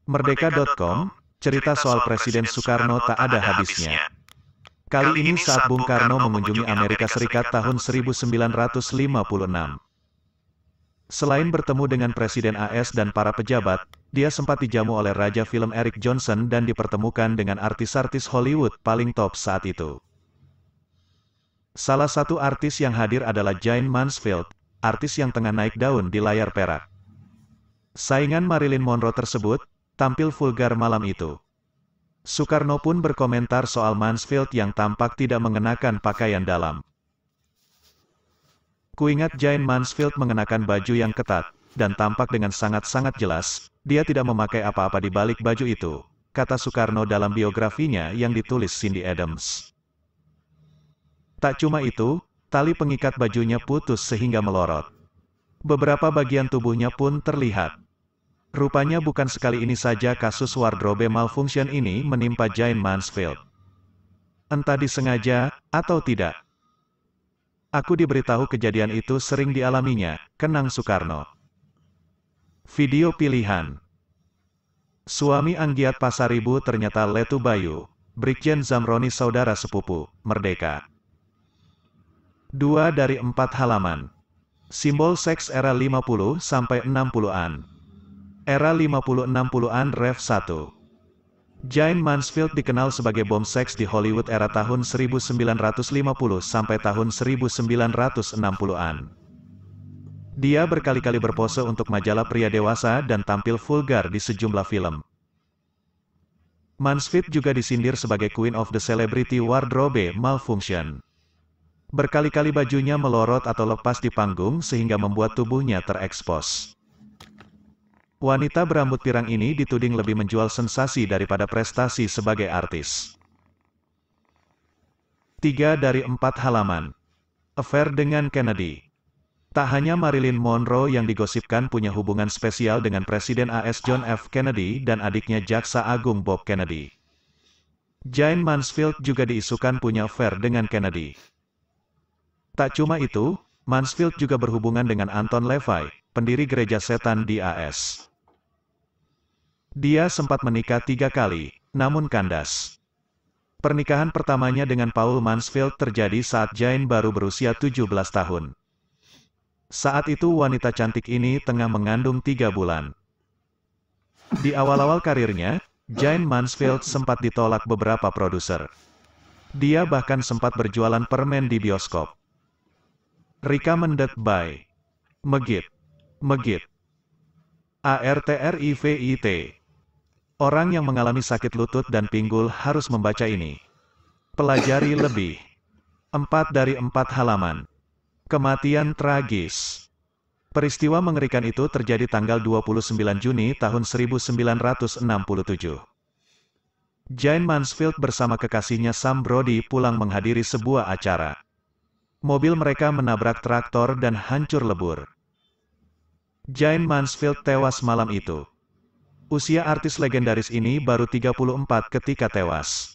Merdeka.com, cerita soal Presiden Soekarno tak ada habisnya. Kali ini saat Bung Karno mengunjungi Amerika Serikat tahun 1956. Selain bertemu dengan Presiden AS dan para pejabat, dia sempat dijamu oleh Raja Film Eric Johnson dan dipertemukan dengan artis-artis Hollywood paling top saat itu. Salah satu artis yang hadir adalah Jayne Mansfield, artis yang tengah naik daun di layar perak. Saingan Marilyn Monroe tersebut tampil vulgar malam itu. Soekarno pun berkomentar soal Mansfield yang tampak tidak mengenakan pakaian dalam. Kuingat Jayne Mansfield mengenakan baju yang ketat, dan tampak dengan sangat-sangat jelas, dia tidak memakai apa-apa di balik baju itu, kata Soekarno dalam biografinya yang ditulis Cindy Adams. Tak cuma itu, tali pengikat bajunya putus sehingga melorot. Beberapa bagian tubuhnya pun terlihat. Rupanya bukan sekali ini saja kasus wardrobe malfunction ini menimpa Jayne Mansfield. Entah disengaja, atau tidak. Aku diberitahu kejadian itu sering dialaminya, kenang Soekarno. Video pilihan. Suami Anggiat Pasaribu ternyata Letu Bayu, Brigjen Zamroni saudara sepupu, Merdeka. 2 dari 4 halaman. Simbol seks era 50-60-an. Era 50-60-an Ref 1. Jayne Mansfield dikenal sebagai bom seks di Hollywood era tahun 1950 sampai tahun 1960-an. Dia berkali-kali berpose untuk majalah pria dewasa dan tampil vulgar di sejumlah film. Mansfield juga disindir sebagai Queen of the Celebrity Wardrobe Malfunction. Berkali-kali bajunya melorot atau lepas di panggung sehingga membuat tubuhnya terekspos. Wanita berambut pirang ini dituding lebih menjual sensasi daripada prestasi sebagai artis. 3 dari 4 halaman. Affair dengan Kennedy. Tak hanya Marilyn Monroe yang digosipkan punya hubungan spesial dengan Presiden AS John F. Kennedy dan adiknya Jaksa Agung Bob Kennedy. Jayne Mansfield juga diisukan punya affair dengan Kennedy. Tak cuma itu, Mansfield juga berhubungan dengan Anton LaVey, pendiri gereja setan di AS. Dia sempat menikah 3 kali, namun kandas. Pernikahan pertamanya dengan Paul Mansfield terjadi saat Jayne baru berusia 17 tahun. Saat itu wanita cantik ini tengah mengandung 3 bulan. Di awal-awal karirnya, Jayne Mansfield sempat ditolak beberapa produser. Dia bahkan sempat berjualan permen di bioskop. Recommended by Megit. ARTRIVIT. Orang yang mengalami sakit lutut dan pinggul harus membaca ini. Pelajari lebih. 4 dari 4 halaman. Kematian tragis. Peristiwa mengerikan itu terjadi tanggal 29 Juni tahun 1967. Jayne Mansfield bersama kekasihnya Sam Brody pulang menghadiri sebuah acara. Mobil mereka menabrak traktor dan hancur lebur. Jayne Mansfield tewas malam itu. Usia artis legendaris ini baru 34 ketika tewas.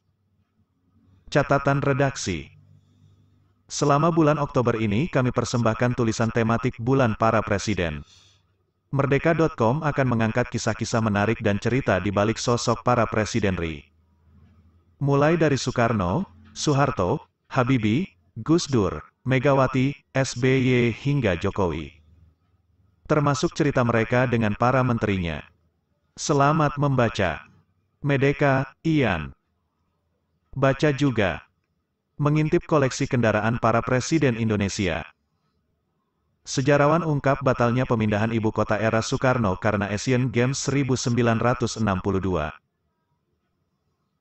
Catatan redaksi. Selama bulan Oktober ini kami persembahkan tulisan tematik Bulan Para Presiden. Merdeka.com akan mengangkat kisah-kisah menarik dan cerita di balik sosok para presiden RI. Mulai dari Soekarno, Soeharto, Habibie, Gus Dur, Megawati, SBY hingga Jokowi. Termasuk cerita mereka dengan para menterinya. Selamat membaca. Medeka, Ian. Baca juga. Mengintip koleksi kendaraan para presiden Indonesia. Sejarawan ungkap batalnya pemindahan ibu kota era Soekarno karena Asian Games 1962.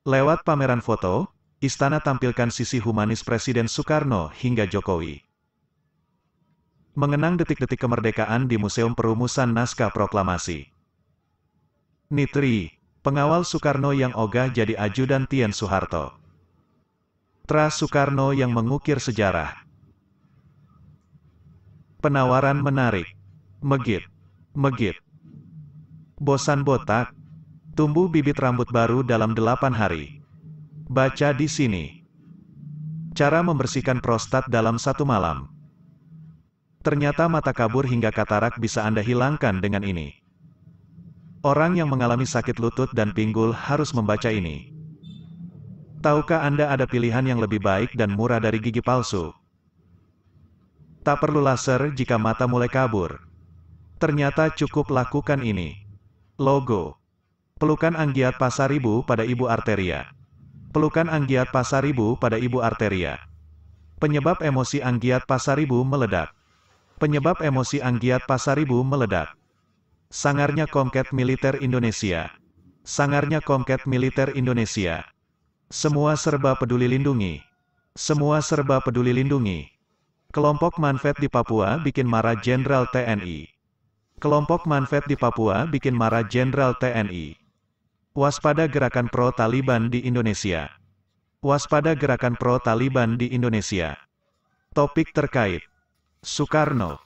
Lewat pameran foto, istana tampilkan sisi humanis Presiden Soekarno hingga Jokowi. Mengenang detik-detik kemerdekaan di Museum Perumusan Naskah Proklamasi. Nitri, pengawal Soekarno yang ogah jadi ajudan Tien Soeharto. Tra Soekarno yang mengukir sejarah. Penawaran menarik. Megit. Bosan botak? Tumbuh bibit rambut baru dalam 8 hari. Baca di sini. Cara membersihkan prostat dalam 1 malam. Ternyata mata kabur hingga katarak bisa Anda hilangkan dengan ini. Orang yang mengalami sakit lutut dan pinggul harus membaca ini. Tahukah Anda ada pilihan yang lebih baik dan murah dari gigi palsu? Tak perlu laser jika mata mulai kabur. Ternyata cukup lakukan ini. Logo. Pelukan Anggiat Pasaribu pada Ibu Arteria. Pelukan Anggiat Pasaribu pada Ibu Arteria. Penyebab emosi Anggiat Pasaribu meledak. Penyebab emosi Anggiat Pasaribu meledak. Sangarnya Komket Militer Indonesia. Sangarnya Komket Militer Indonesia. Semua serba peduli lindungi. Semua serba peduli lindungi. Kelompok Manfet di Papua bikin marah Jenderal TNI. Kelompok Manfet di Papua bikin marah Jenderal TNI. Waspada gerakan pro-Taliban di Indonesia. Waspada gerakan pro-Taliban di Indonesia. Topik terkait. Soekarno.